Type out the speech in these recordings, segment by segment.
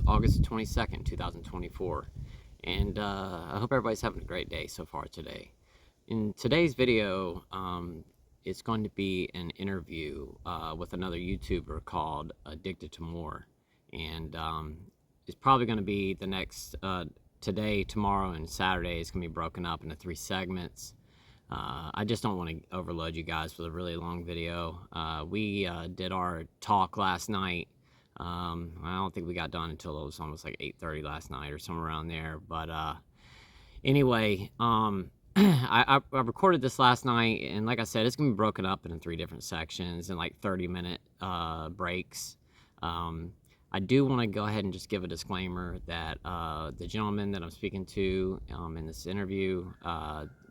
is August 22nd, 2024, and I hope everybody's having a great day so far today. In today's video, it's going to be an interview with another YouTuber called Addicted to More, and it's probably going to be the next today, tomorrow, and Saturday. It's going to be broken up into 3 segments. I just don't want to overload you guys with a really long video. We did our talk last night. I don't think we got done until it was almost like 8:30 last night or somewhere around there. But anyway, I recorded this last night, and like I said, it's gonna be broken up into 3 different sections and like 30-minute breaks. I do want to go ahead and just give a disclaimer that the gentleman that I'm speaking to in this interview,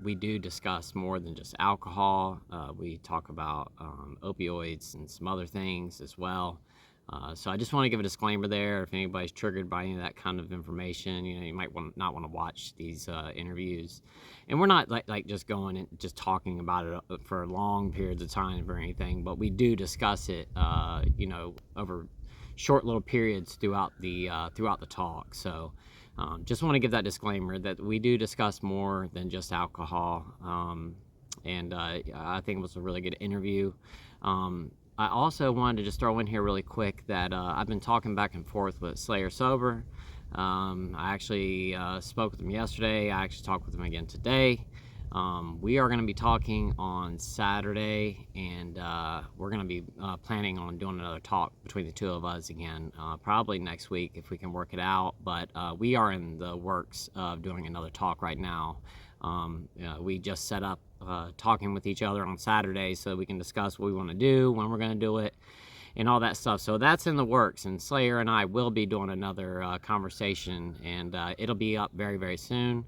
we do discuss more than just alcohol. We talk about opioids and some other things as well. So I just want to give a disclaimer there. If anybody's triggered by any of that kind of information, you might not want to watch these interviews. And we're not like just going and just talking about it for long periods of time or anything, but we do discuss it, over short little periods throughout the talk. So just want to give that disclaimer that we do discuss more than just alcohol. And I think it was a really good interview. I also wanted to just throw in here really quick that I've been talking back and forth with Slayer Sober. I actually spoke with him yesterday. I actually talked with him again today. We are going to be talking on Saturday, and we're going to be planning on doing another talk between the 2 of us again, probably next week if we can work it out. But we are in the works of doing another talk right now. We just set up talking with each other on Saturday so we can discuss what we want to do, when we're going to do it, and all that stuff. So that's in the works, and Slayer and I will be doing another conversation, and it'll be up very, very soon.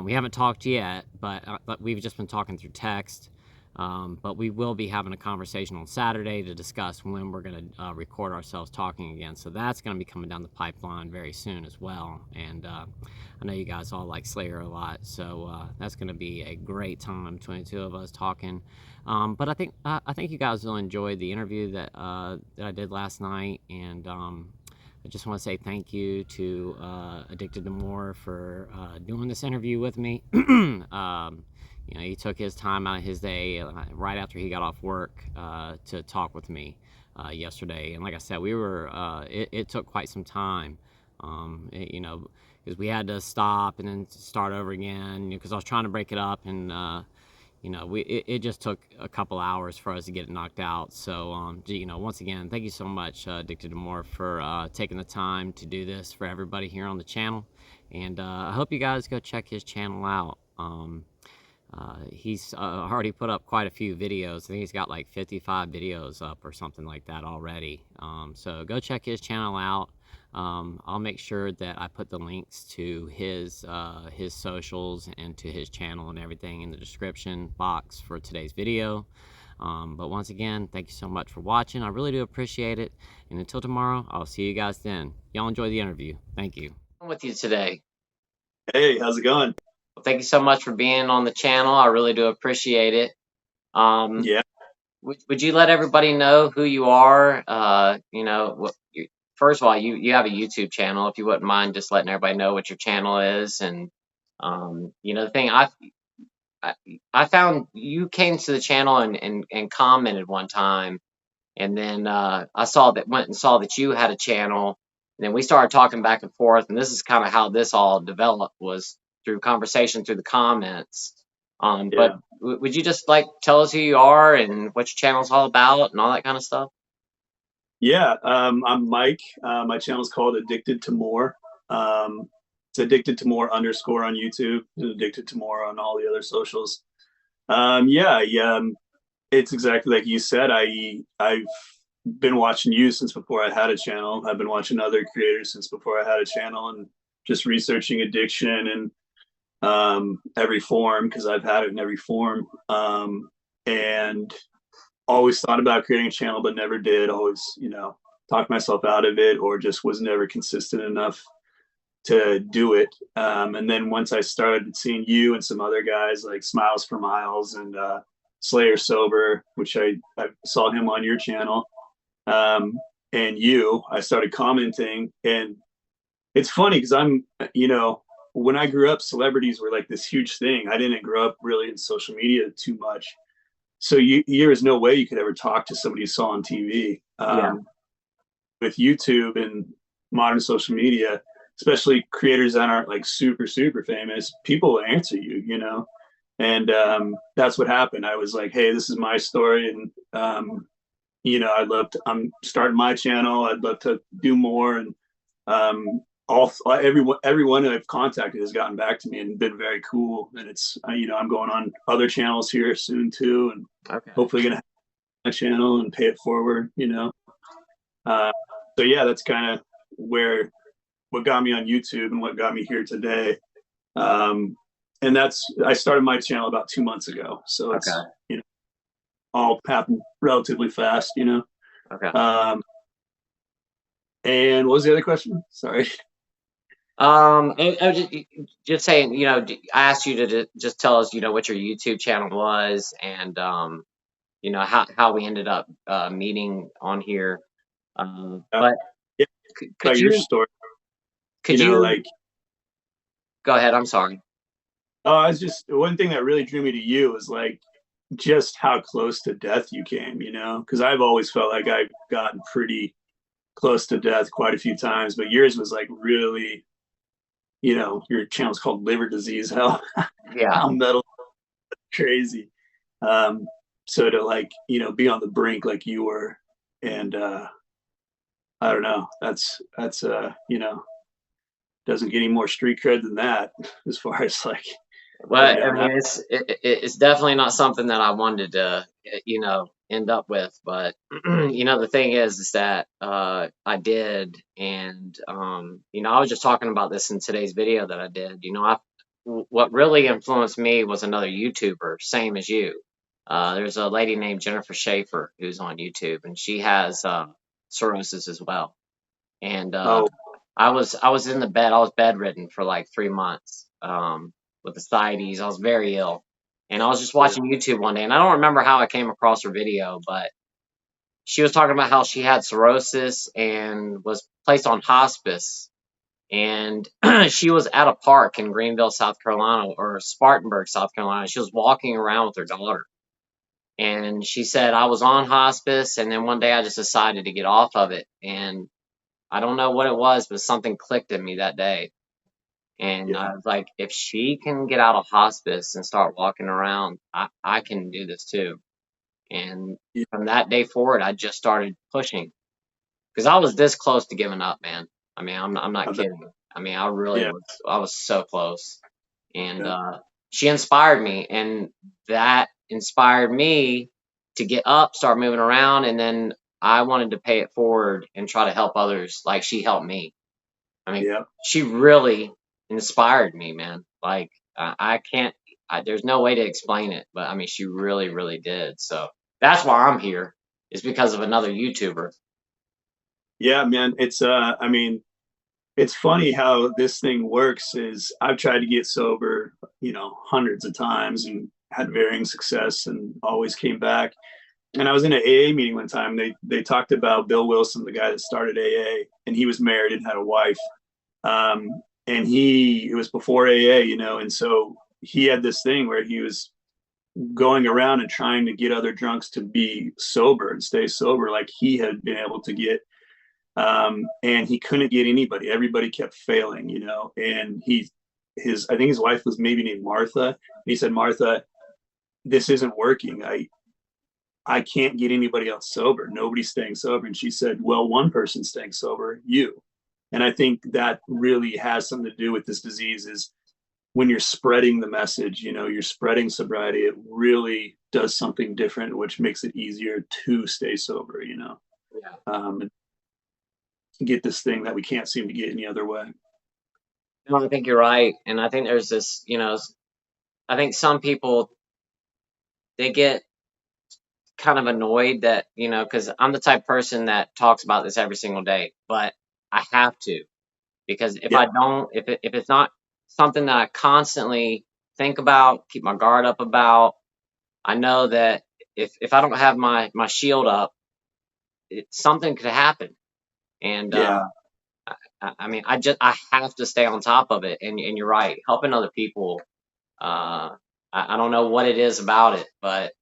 We haven't talked yet, but we've just been talking through text. But we will be having a conversation on Saturday to discuss when we're going to record ourselves talking again. So that's going to be coming down the pipeline very soon as well. And I know you guys all like Slayer a lot, so that's going to be a great time between the 2 of us talking. But I think you guys will enjoy the interview that I did last night, and I just want to say thank you to Addicted to More for doing this interview with me. He took his time out of his day right after he got off work to talk with me yesterday. And like I said, it took quite some time, because we had to stop and then start over again, because I was trying to break it up, and it just took a couple hours for us to get it knocked out. So, once again, thank you so much, Addicted to More, for taking the time to do this for everybody here on the channel. And I hope you guys go check his channel out. He's already put up quite a few videos. I think he's got like 55 videos up or something like that already. So go check his channel out. I'll make sure that I put the links to his socials and to his channel and everything in the description box for today's video. But once again, thank you so much for watching. I really do appreciate it. And until tomorrow, I'll see you guys then. Y'all enjoy the interview. Thank you. I'm with you today. Hey, how's it going? Well, thank you so much for being on the channel. I really do appreciate it. Yeah. Would you let everybody know who you are? First of all, you have a YouTube channel. If you wouldn't mind just letting everybody know what your channel is. And the thing I found, you came to the channel and commented one time, and then I went and saw that you had a channel, and then we started talking back and forth, and this is kind of how this all developed, was through conversation through the comments. But would you just tell us who you are and what your channel's all about and all that kind of stuff? Yeah, I'm Mike. My channel's called Addicted to More. It's Addicted to More _ on YouTube, and Addicted to More on all the other socials. It's exactly like you said. I've been watching you since before I had a channel. I've been watching other creators since before I had a channel, and just researching addiction and every form, because I've had it in every form, and always thought about creating a channel but never did. Always talked myself out of it, or just was never consistent enough to do it. And then once I started seeing you and some other guys like Smiles for Miles and Slayer Sober, which I saw him on your channel, and I started commenting, and it's funny because you know, when I grew up, celebrities were like this huge thing. I didn't grow up really in social media too much. So there was no way you could ever talk to somebody you saw on TV. Yeah. With YouTube and modern social media, especially creators that aren't like super, super famous, people will answer you, you know? And that's what happened. I was like, hey, this is my story. And, you know, I'm starting my channel. I'd love to do more. And everyone I've contacted has gotten back to me and been very cool. And it's, you know, I'm going on other channels here soon too. And Okay. hopefully going to have my channel and pay it forward, you know? Uh, so yeah, that's kind of where what got me on YouTube and what got me here today. Um, and I started my channel about 2 months ago, so it's, Okay. you know, all happened relatively fast, you know. Okay. Um, and what was the other question? Sorry. I was just saying, I asked you to just tell us, what your YouTube channel was, and how we ended up meeting on here. Uh, But yeah, could about your you story, you could know, you like go ahead? I'm sorry. I was just one thing that really drew me to you was like just how close to death you came, you know, because I've always felt like I've gotten pretty close to death quite a few times, but yours was like really, you know, your channel's called Liver Disease. Yeah. How metal crazy. Um, so to like, you know, be on the brink like you were, and I don't know, that's you know, doesn't get any more street cred than that as far as like going Well, I down that. mean, it's definitely not something that I wanted to, end up with. But the thing is that I did, and I was just talking about this in today's video that I did. What really influenced me was another YouTuber, same as you. There's a lady named Jennifer Schaefer who's on YouTube, and she has cirrhosis as well. And Oh I was in the bed. I was bedridden for like 3 months with ascites. I was very ill, and I was just yeah, watching YouTube one day, and I don't remember how I came across her video, but she was talking about how she had cirrhosis and was placed on hospice, and she was at a park in Greenville, South Carolina, or Spartanburg, South Carolina. She was walking around with her daughter, and she said, I was on hospice, and then one day I just decided to get off of it, and I don't know what it was, but something clicked in me that day. And yeah, I was like, if she can get out of hospice and start walking around, I can do this too. And yeah, from that day forward, I just started pushing because I was this close to giving up, man. I mean, I'm not I bet, kidding. I mean, I really yeah, was, I was so close. And yeah, she inspired me, and that inspired me to get up, start moving around. And then I wanted to pay it forward and try to help others like she helped me. I mean, yeah. she really inspired me, man. Like, I can't, there's no way to explain it, but I mean, she really, really did. So that's why I'm here, is because of another YouTuber. Yeah, man. I mean, it's funny how this thing works is I've tried to get sober, you know, hundreds of times and had varying success and always came back. And I was in an AA meeting one time. They talked about Bill Wilson, the guy that started AA, and he was married and had a wife. And it was before AA, you know, and so he had this thing where he was going around and trying to get other drunks to be sober and stay sober, like he had been able to get. And he couldn't get anybody. Everybody kept failing, you know. And I think his wife was maybe named Martha. And he said, Martha, this isn't working. I can't get anybody else sober. Nobody's staying sober. And she said, well, one person's staying sober, you. And I think that really has something to do with this disease is when you're spreading the message, you know, you're spreading sobriety, it really does something different, which makes it easier to stay sober, you know, Yeah. and get this thing that we can't seem to get any other way. No, I think you're right. And I think there's this, I think some people, they get kind of annoyed that, because I'm the type of person that talks about this every single day, but I have to. Because if Yeah. I don't, if it's not something that I constantly think about, keep my guard up about, I know that if I don't have my shield up, something could happen. And Yeah. I mean, I have to stay on top of it. And you're right, helping other people. I don't know what it is about it, but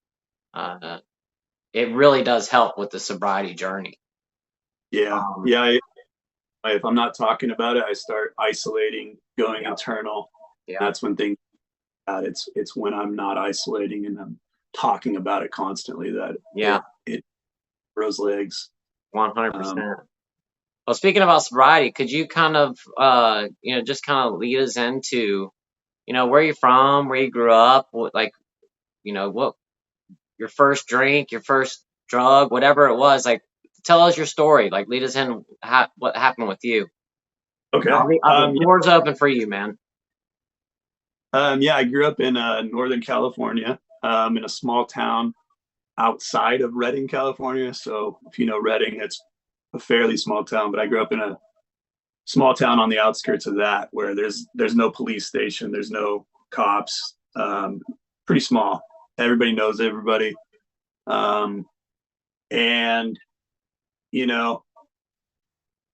uh, it really does help with the sobriety journey. Yeah, Um, yeah. If I'm not talking about it, I start isolating, going yeah, internal. yeah, That's when things bad. It's when I'm not isolating and I'm talking about it constantly that yeah, it grows legs. Um, 100%. Well, speaking about sobriety, could you kind of, just kind of lead us into, where you're from, where you grew up, what, like, what your first drink, your first drug, whatever it was, like, tell us your story, like, lead us in what happened with you. okay. The door's open for you, man. Yeah, I grew up in Northern California, in a small town outside of Redding, California. So if you know Redding, it's a fairly small town, but I grew up in a small town on the outskirts of that where there's no police station, there's no cops. Pretty small. Everybody knows everybody. Um, and you know,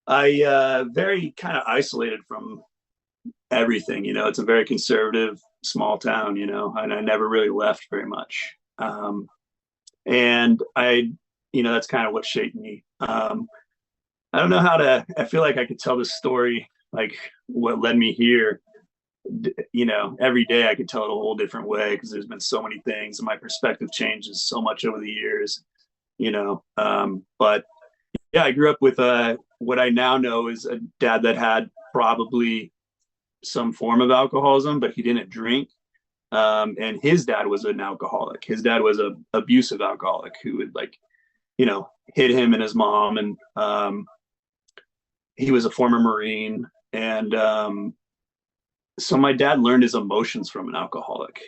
I very kind of isolated from everything. It's a very conservative small town, and I never really left very much. And that's kind of what shaped me. I don't know how to, I feel like I could tell this story, like what led me here. Every day I could tell it a whole different way because there's been so many things and my perspective changes so much over the years, but yeah, I grew up with what I now know is a dad that had probably some form of alcoholism, but he didn't drink. And his dad was an alcoholic. His dad was a abusive alcoholic who would hit him and his mom. And he was a former Marine. And so my dad learned his emotions from an alcoholic.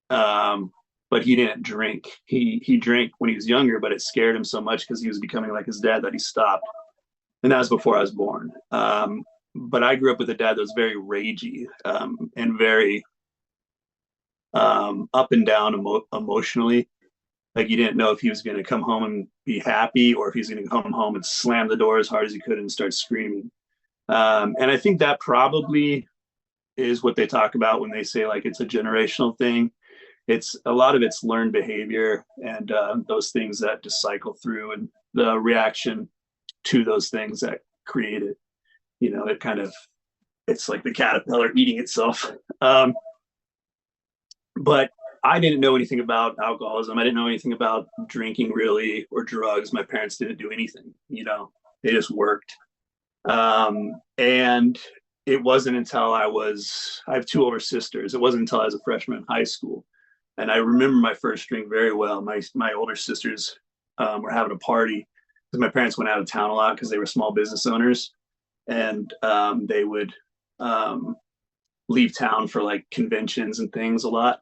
But he didn't drink. He drank when he was younger, but it scared him so much because he was becoming like his dad that he stopped. And that was before I was born. But I grew up with a dad that was very ragey, and very up and down emotionally. Like you didn't know if he was going to come home and be happy or if he's going to come home and slam the door as hard as he could and start screaming. And I think that probably is what they talk about when they say like it's a generational thing. It's a lot of it's learned behavior and those things that just cycle through and the reaction to those things that create it. It kind of, it's like the caterpillar eating itself. But I didn't know anything about alcoholism. I didn't know anything about drinking really or drugs. My parents didn't do anything, they just worked. And it wasn't until I have two older sisters. It wasn't until I was a freshman in high school. And I remember my first drink very well. My older sisters were having a party because my parents went out of town a lot because they were small business owners. And they would leave town for like conventions and things a lot.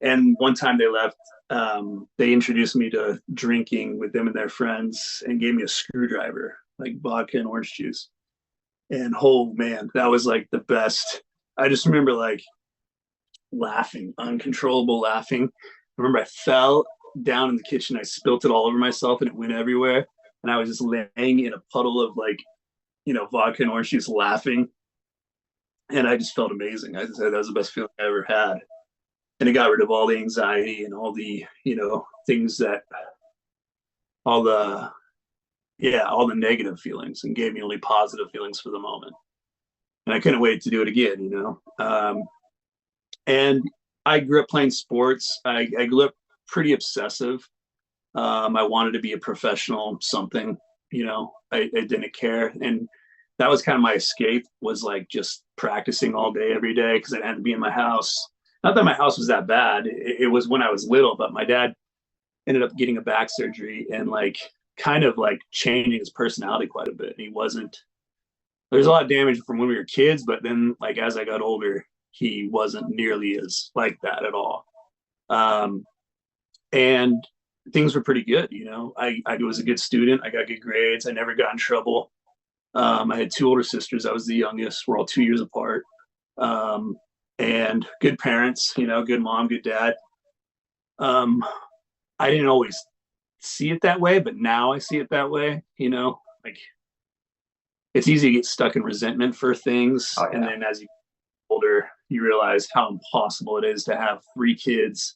And one time they left, they introduced me to drinking with them and their friends and gave me a screwdriver, like vodka and orange juice. And oh man, that was like the best. I just remember like laughing, uncontrollable laughing. I remember I fell down in the kitchen. I spilt it all over myself and it went everywhere. And I was just laying in a puddle of like, vodka and orange juice laughing. And I just felt amazing. I said that was the best feeling I ever had. And it got rid of all the anxiety and all the, things that, all the, yeah, all the negative feelings and gave me only positive feelings for the moment. And I couldn't wait to do it again. And I grew up playing sports. I grew up pretty obsessive. I wanted to be a professional something, I didn't care. And that was kind of my escape, was like just practicing all day, every day, because I had to be in my house. Not that my house was that bad. It was when I was little, but my dad ended up getting a back surgery and like kind of like changing his personality quite a bit. He wasn't, there's a lot of damage from when we were kids, but then like as I got older, he wasn't nearly as like that at all. Um, and things were pretty good. I was a good student. I got good grades. I never got in trouble. I had two older sisters. I was the youngest. We're all 2 years apart. And good parents, good mom, good dad. Um, I didn't always see it that way, but now I see it that way, like it's easy to get stuck in resentment for things. Oh And yeah. then as you get older, you realize how impossible it is to have 3 kids,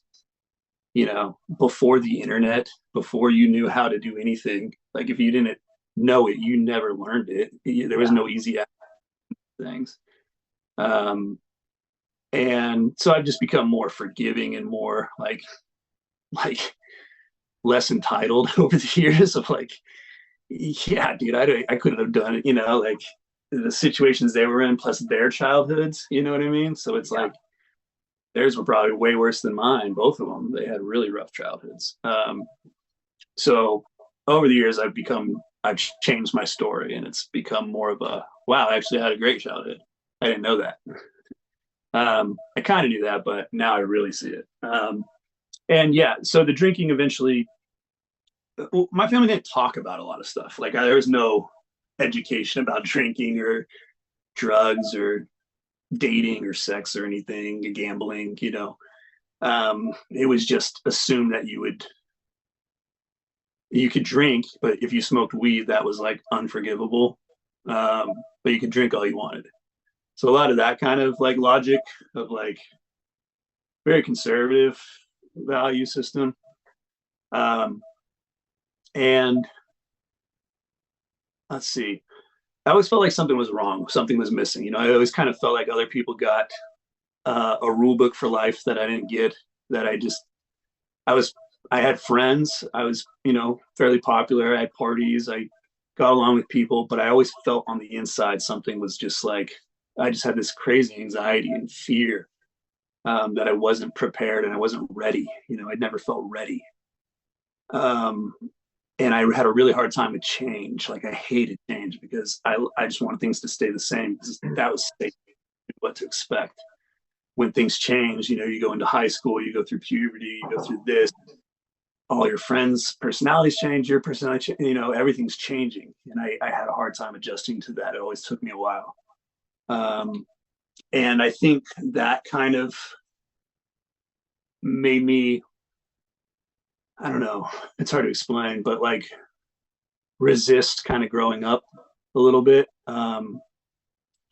before the internet, before you knew how to do anything. Like if you didn't know it, you never learned it. There was Yeah. no easy things. Um, and so I've just become more forgiving and more like less entitled over the years of like, yeah, dude, I couldn't have done it, like the situations they were in plus their childhoods, you know what I mean? So it's Yeah. like theirs were probably way worse than mine, both of them. They had really rough childhoods. So over the years, I've changed my story, and it's become more of a wow. I actually had a great childhood. I didn't know that. I kind of knew that, but now I really see it. And yeah, so the drinking eventually. Well, my family didn't talk about a lot of stuff. Like there was no education about drinking or drugs or dating or sex or anything, gambling. It was just assumed that you could drink, but if you smoked weed, that was like unforgivable. But you could drink all you wanted. So a lot of that kind of like logic of like very conservative value system. Um, and let's see, I always felt like something was wrong, something was missing. I always kind of felt like other people got a rule book for life that I didn't get. That I was, I had friends. I was, fairly popular. I had parties. I got along with people, but I always felt on the inside something was just like I just had this crazy anxiety and fear that I wasn't prepared and I wasn't ready. I'd never felt ready. Um, and I had a really hard time with change. Like I hated change because I just wanted things to stay the same because that was what to expect. When things change, you go into high school, you go through puberty, you go through this, all your friends' personalities change, your personality, everything's changing. And I had a hard time adjusting to that. It always took me a while. Um, and I think that kind of made me, I don't know, it's hard to explain, but like resist kind of growing up a little bit,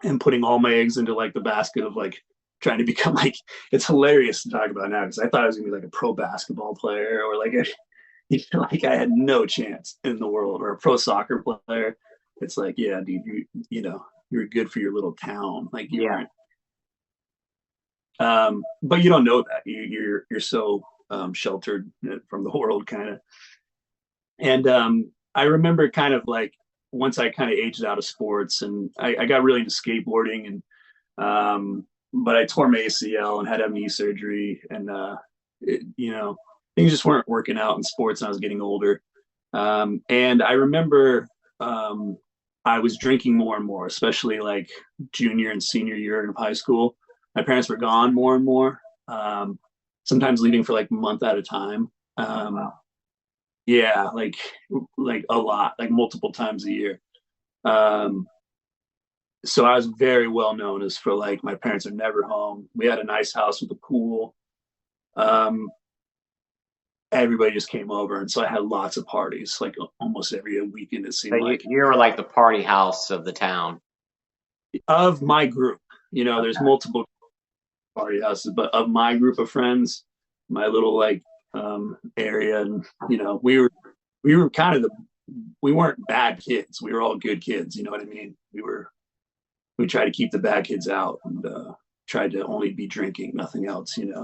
and putting all my eggs into like the basket of like trying to become like, it's hilarious to talk about now because I thought I was gonna be like a pro basketball player or like like I had no chance in the world or a pro soccer player. It's like, yeah, dude, you're good for your little town. Like you Yeah. weren't, but you don't know that you're so sheltered from the world kind of. And I remember kind of like once I kind of aged out of sports and I got really into skateboarding but I tore my ACL and had to have knee surgery and things just weren't working out in sports and I was getting older. And I remember I was drinking more and more, especially like junior and senior year of high school. My parents were gone more and more, sometimes leaving for like a month at a time. Oh Um, wow. yeah, like a lot, like multiple times a year. Um, so I was very well known as for like my parents are never home. We had a nice house with a pool. Um, Everybody just came over, and so I had lots of parties, like almost every weekend. It So seemed you like you were like the party house of the town. of my group. There's Okay. multiple party houses, but of my group of friends, my little like area, and we were kind of we weren't bad kids. We were all good kids. You know what I mean? We tried to keep the bad kids out and tried to only be drinking, nothing else. And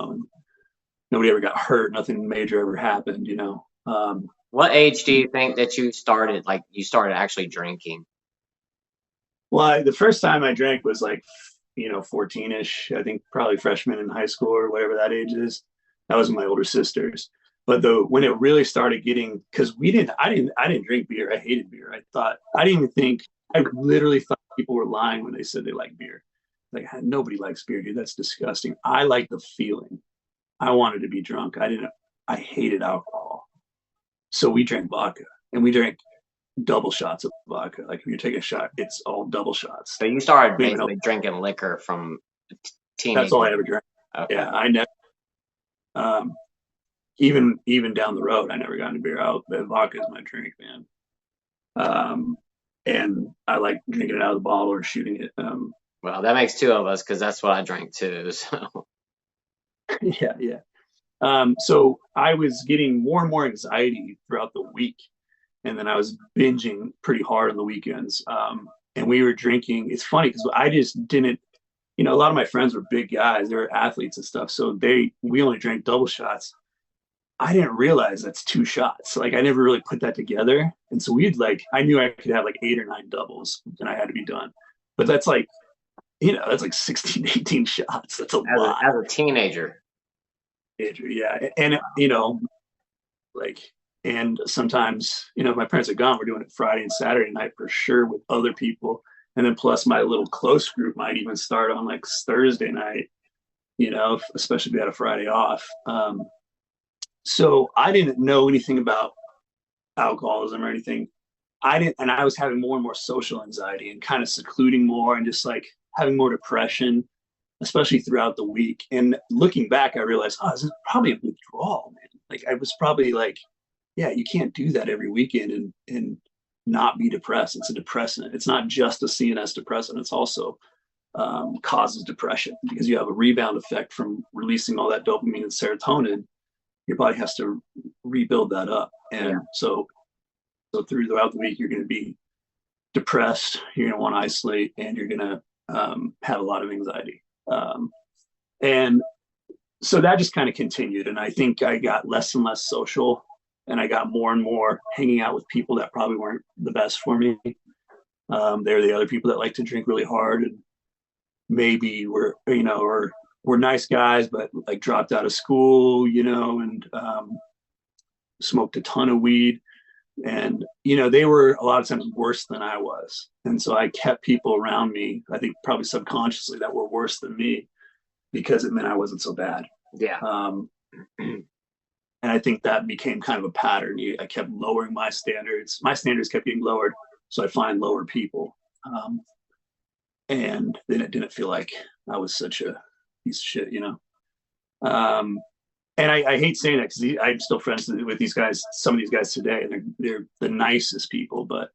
nobody ever got hurt. Nothing major ever happened. What age do you think that you started actually drinking? Well, the first time I drank was like 14ish. I think probably freshman in high school or whatever that age is. That was my older sisters. But when it really started getting, because I didn't drink beer. I hated beer. I didn't even think, I literally thought people were lying when they said they like beer. Like nobody likes beer, dude. That's disgusting. I like the feeling. I wanted to be drunk. I hated alcohol. So we drank vodka and we drank double shots of vodka. Like if you're taking a shot, it's all double shots. So you started We didn't even know. basically drinking liquor from That's teenage all I years. ever drank. Okay. Yeah, I never. Um, even down the road, I never got into beer. Vodka is my drink, man. Um, and I like drinking it out of the bottle or shooting it. Well, that makes two of us because that's what I drink too. So Yeah, yeah. So I was getting more and more anxiety throughout the week, and then I was binging pretty hard on the weekends. And we were drinking. It's funny because I just didn't. A lot of my friends were big guys. They were athletes and stuff. So we only drank double shots. I didn't realize that's two shots. Like I never really put that together. And so I knew I could have like 8 or 9 doubles and I had to be done. But that's like 16, 18 shots. That's a lot. as a teenager, Yeah. And, like, and sometimes, if my parents are gone, we're doing it Friday and Saturday night for sure with other people. And then plus my little close group might even start on like Thursday night, especially if we had a Friday off. So I didn't know anything about alcoholism or anything. And I was having more and more social anxiety and kind of secluding more and just like having more depression, especially throughout the week. And looking back, I realized, this is probably a withdrawal, man. Like I was probably like, yeah, you can't do that every weekend and not be depressed. It's a depressant. It's not just a CNS depressant. It's also causes depression because you have a rebound effect from releasing all that dopamine and serotonin. Your body has to rebuild that up. And yeah, so throughout the week, you're going to be depressed, you're going to want to isolate, and you're going to have a lot of anxiety. And so that just kind of continued. And I think I got less and less social, and I got more and more hanging out with people that probably weren't the best for me. They're the other people that like to drink really hard and maybe were nice guys, but like dropped out of school, and smoked a ton of weed. And, they were a lot of times worse than I was. And so I kept people around me, I think probably subconsciously, that were worse than me because it meant I wasn't so bad. yeah, And I think that became kind of a pattern. I kept lowering my standards. My standards kept getting lowered. So I'd find lower people. And then it didn't feel like I was such a piece of shit, And I hate saying that because I'm still friends with these guys, some of these guys today, and they're the nicest people, but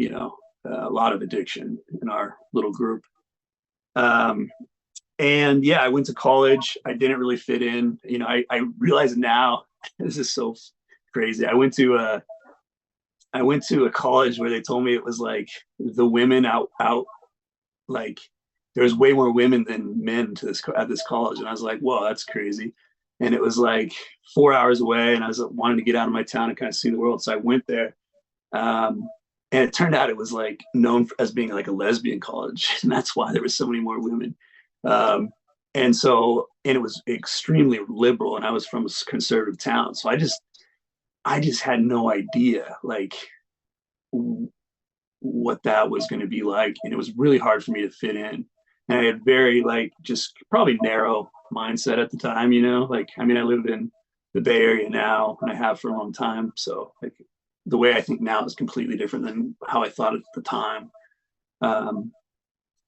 a lot of addiction in our little group. And yeah, I went to college. I didn't really fit in. I realize now this is so crazy. I went to a college where they told me it was like the women out like there was way more women than men at this college, and I was like, whoa, that's crazy. And it was like 4 hours away, and I was wanting to get out of my town and kind of see the world. So I went there, and it turned out it was like known as being like a lesbian college, and that's why there was so many more women. And it was extremely liberal, and I was from a conservative town, so I just had no idea like what that was going to be like, and it was really hard for me to fit in. And I had very like just probably narrow mindset at the time, like I live in the Bay Area now, and I have for a long time. So like the way I think now is completely different than how I thought at the time.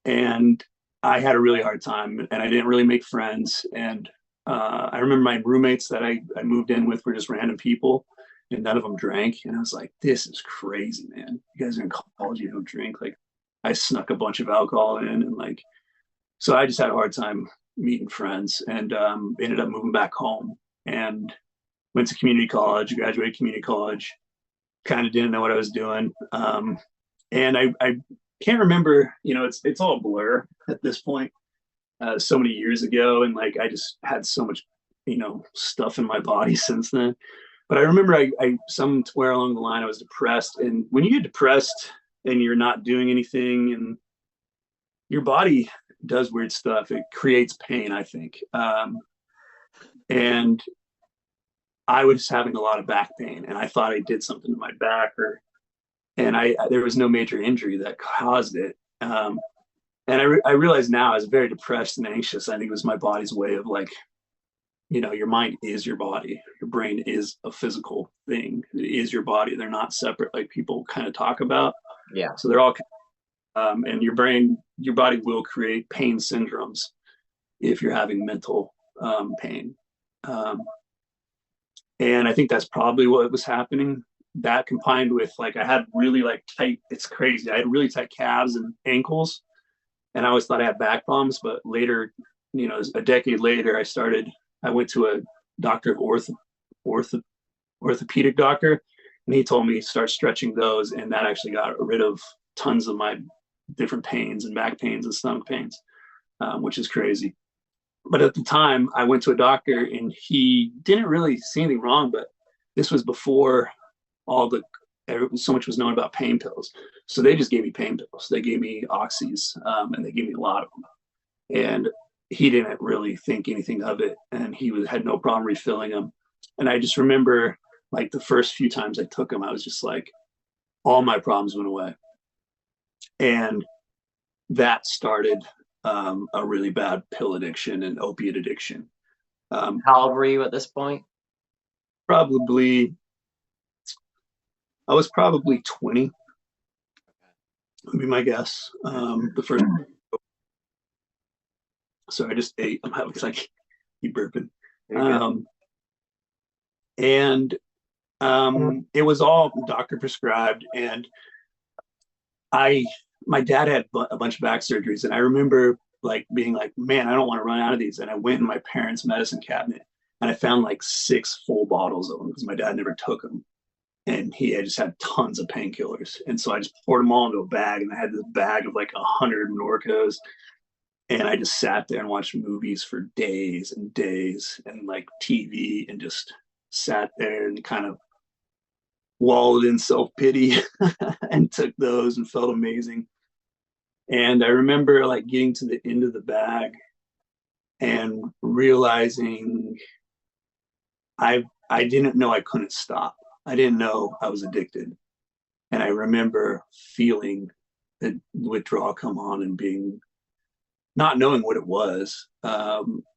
And I had a really hard time, and I didn't really make friends. And I remember my roommates that I moved in with were just random people, and none of them drank. And I was like, this is crazy, man. You guys are in college, you don't drink. Like I snuck a bunch of alcohol in, and like, so I just had a hard time meeting friends, and ended up moving back home and went to community college, graduated community college, kind of didn't know what I was doing. And I can't remember, it's all a blur at this point, so many years ago. And like, I just had so much, stuff in my body since then. But I remember I somewhere along the line, I was depressed. And when you get depressed and you're not doing anything, and your body does weird stuff, it creates pain, I think. And I was having a lot of back pain, and I thought I did something to my back, and there was no major injury that caused it. And I realize now I was very depressed and anxious. I think it was my body's way of like, your mind is your body. Your brain is a physical thing. It is your body. They're not separate like people kind of talk about. yeah. So they're all, and your body will create pain syndromes if you're having mental pain. And I think that's probably what was happening. that combined with like I had really like tight, it's crazy. I had really tight calves and ankles, and I always thought I had back problems. But later, a decade later, I went to a doctor of ortho, orthopedic doctor, and he told me start stretching those, and that actually got rid of tons of my different pains and back pains and stomach pains, which is crazy. But at the time, I went to a doctor, and he didn't really see anything wrong. But this was before all the so much was known about pain pills. So they just gave me pain pills. They gave me oxys, and they gave me a lot of them. And he didn't really think anything of it, and had no problem refilling them. And I just remember, like the first few times I took them, I was just like, all my problems went away, and that started a really bad pill addiction and opiate addiction. How old were you at this point? Probably, I was probably 20, would be my guess. The first, sorry, I just ate. I'm having like keep burping. And it was all doctor prescribed, and my dad had a bunch of back surgeries, and I remember like being like, man, I don't want to run out of these. And I went in my parents' medicine cabinet, and I found like 6 full bottles of them because my dad never took them, and he had just had tons of painkillers. And so I just poured them all into a bag, and I had this bag of like 100 Norcos, and I just sat there and watched movies for days and days, and like TV, and just sat there and kind of wallowed in self-pity and took those and felt amazing. And I remember like getting to the end of the bag and realizing I didn't know I couldn't stop. I didn't know I was addicted. And I remember feeling the withdrawal come on and being not knowing what it was,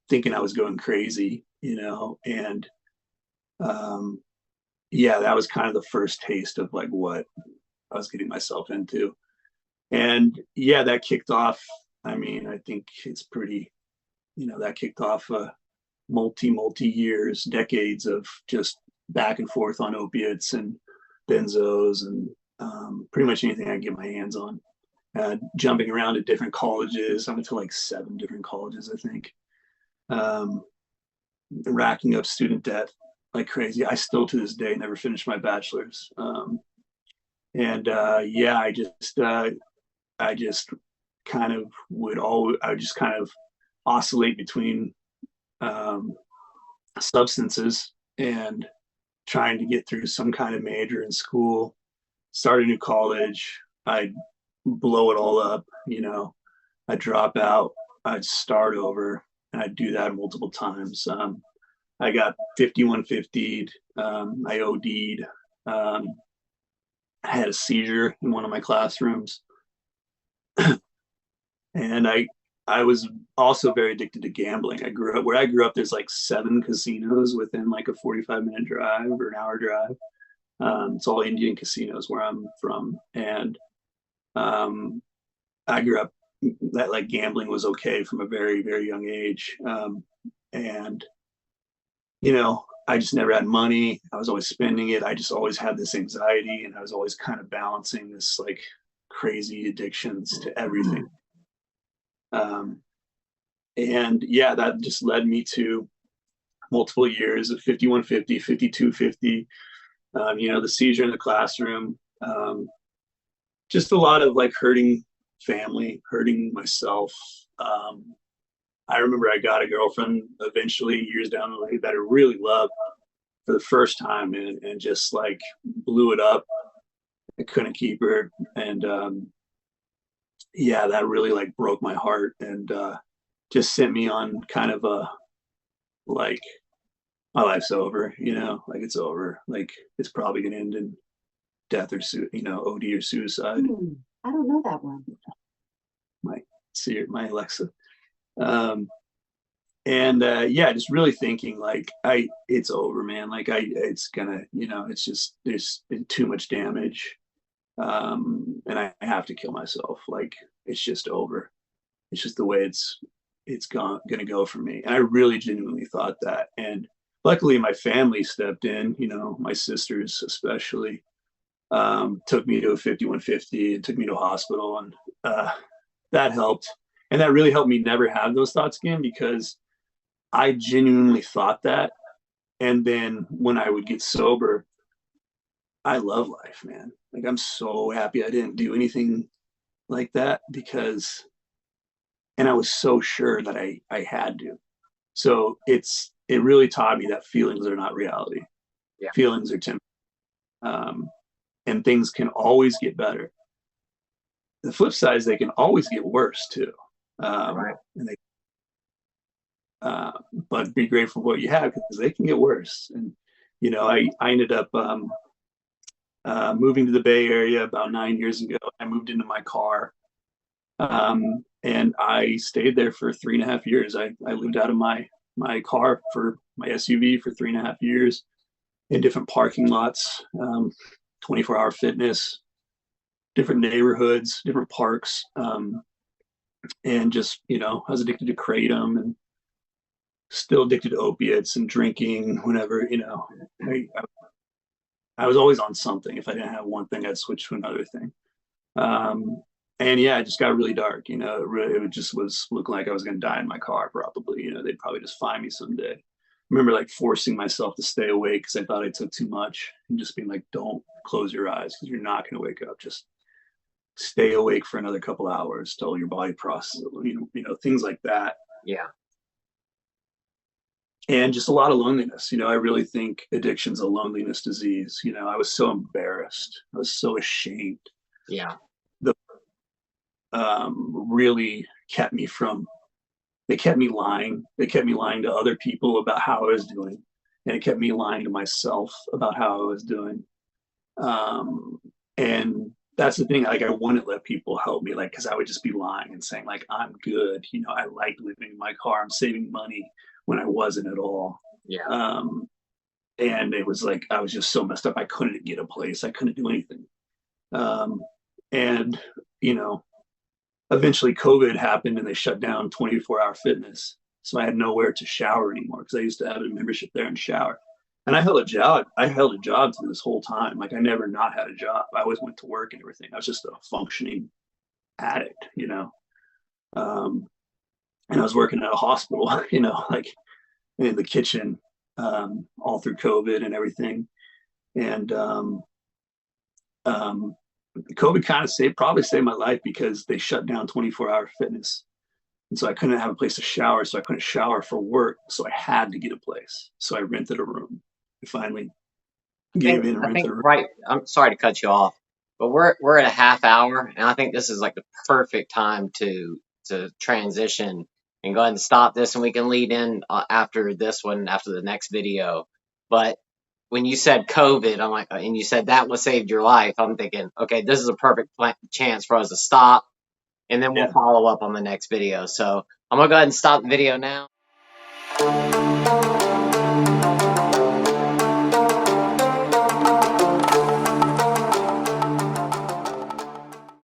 thinking I was going crazy, and yeah, that was kind of the first taste of like what I was getting myself into. And yeah, that kicked off. I mean, I think it's pretty, that kicked off multi years, decades of just back and forth on opiates and benzos and pretty much anything I can get my hands on. Jumping around to different colleges. I went to like 7 different colleges, I think. Racking up student debt like crazy. I still to this day never finished my bachelor's. And yeah, I just kind of I just kind of oscillate between substances and trying to get through some kind of major in school, start a new college. I'd blow it all up, I'd drop out, I'd start over, and I'd do that multiple times. I got 5150'd, I OD'd, I had a seizure in one of my classrooms. And I was also very addicted to gambling. Where I grew up, there's like 7 casinos within like a 45-minute drive or an hour drive. It's all Indian casinos where I'm from. And I grew up that like gambling was okay from a very, very young age. And, I just never had money. I was always spending it. I just always had this anxiety, and I was always kind of balancing this like crazy addictions to everything. And yeah, that just led me to multiple years of 5150, 5250, the seizure in the classroom, just a lot of like hurting family, hurting myself. I remember I got a girlfriend eventually years down the line that I really loved for the first time, and just like blew it up. I couldn't keep her. And yeah, that really like broke my heart, and just sent me on kind of a like my life's over, like it's over, like it's probably gonna end in death or OD or suicide. I don't know that one. My Alexa. And yeah, just really thinking like it's over, man. Like it's gonna, it's just there's been too much damage, and I have to kill myself. Like it's just over. It's just the way it's gonna go for me. And I really genuinely thought that. And luckily my family stepped in, my sisters especially, took me to a 5150 and took me to a hospital, and that helped. And that really helped me never have those thoughts again, because I genuinely thought that. And then when I would get sober, I love life, man. Like, I'm so happy I didn't do anything like that, because, and I was so sure that I had to. So it really taught me that feelings are not reality. Yeah. Feelings are temporary. And things can always get better. The flip side is they can always get worse too. Right. And they, but be grateful for what you have, because they can get worse. And I ended up moving to the Bay Area about 9 years ago. I moved into my car, and I stayed there for 3.5 years. I lived out of my car, for my SUV, for 3.5 years in different parking lots, 24-hour fitness, different neighborhoods, different parks, and just I was addicted to kratom, and still addicted to opiates and drinking. Whenever I was always on something. If I didn't have one thing, I'd switch to another thing. And yeah, it just got really dark. It just was looking like I was going to die in my car, probably. They'd probably just find me someday. I remember like forcing myself to stay awake because I thought I took too much, and just being like, don't close your eyes, because you're not going to wake up. Just stay awake for another couple hours till your body processes it, things like that. Yeah. And just a lot of loneliness. I really think addiction's a loneliness disease. I was so embarrassed. I was so ashamed. Yeah. The really kept me from, they kept me lying. They kept me lying to other people about how I was doing. And it kept me lying to myself about how I was doing. And that's the thing. Like, I wouldn't let people help me, like, because I would just be lying and saying, like, I'm good. I like living in my car. I'm saving money, when I wasn't at all. Yeah. And it was like I was just so messed up. I couldn't get a place. I couldn't do anything. And eventually COVID happened, and they shut down 24-hour fitness. So I had nowhere to shower anymore, because I used to have a membership there and shower. And I held a job. Through this whole time. Like, I never not had a job. I always went to work and everything. I was just a functioning addict, and I was working at a hospital, like in the kitchen, all through COVID and everything. And COVID kind of probably saved my life, because they shut down 24-hour fitness. And so I couldn't have a place to shower. So I couldn't shower for work. So I had to get a place. So I rented a room. I finally gave in and rented a room. Right. I'm sorry to cut you off, but we're at a half hour, and I think this is like the perfect time to transition and go ahead and stop this, and we can lead in after this one, after the next video. But when you said COVID, I'm like, and you said that was saved your life, I'm thinking, okay, this is a perfect chance for us to stop, and then we'll follow up on the next video. So I'm gonna go ahead and stop the video now.